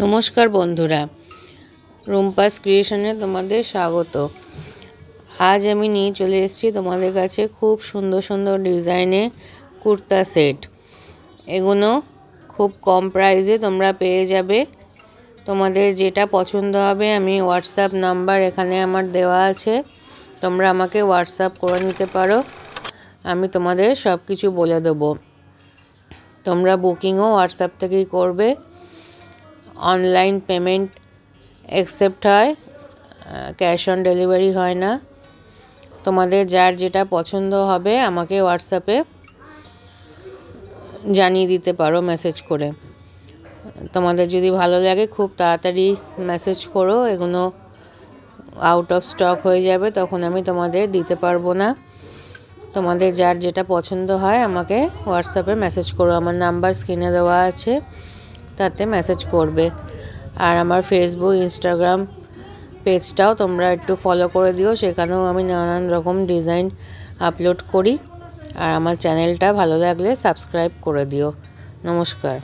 নমস্কার বন্ধুরা, রুম্পাস ক্রিয়েশনে তোমাদের স্বাগত। আজ আমি নিয়ে চলে এসেছি তোমাদের কাছে খুব সুন্দর সুন্দর ডিজাইনে কুর্তা সেট। এগুলো খুব কম প্রাইসে তোমরা পেয়ে যাবে। তোমাদের যেটা পছন্দ হবে আমি হোয়াটসঅ্যাপ নাম্বার এখানে আমার দেওয়া আছে, তোমরা আমাকে হোয়াটসঅ্যাপ করে নিতে পারো। আমি তোমাদের সব কিছু বলে দেবো। তোমরা বুকিংও হোয়াটসঅ্যাপ থেকেই করবে। অনলাইন পেমেন্ট অ্যাকসেপ্ট হয়, ক্যাশ অন ডেলিভারি হয় না। তোমাদের যার যেটা পছন্দ হবে আমাকে হোয়াটসঅ্যাপে জানিয়ে দিতে পারো মেসেজ করে। তোমাদের যদি ভালো লাগে খুব তাড়াতাড়ি মেসেজ করো, এগুলো আউট অফ স্টক হয়ে যাবে, তখন আমি তোমাদের দিতে পারবো না। তোমাদের যার যেটা পছন্দ হয় আমাকে হোয়াটসঅ্যাপে মেসেজ করো, আমার নাম্বার স্ক্রিনে দেওয়া আছে, তাতে মেসেজ করবে। আর আমার ফেসবুক ইনস্টাগ্রাম পেজটাও তোমরা একটু ফলো করে দিও, সেখানেও আমি নানান রকম ডিজাইন আপলোড করি। আর আমার চ্যানেলটা ভালো লাগলে সাবস্ক্রাইব করে দিও। নমস্কার।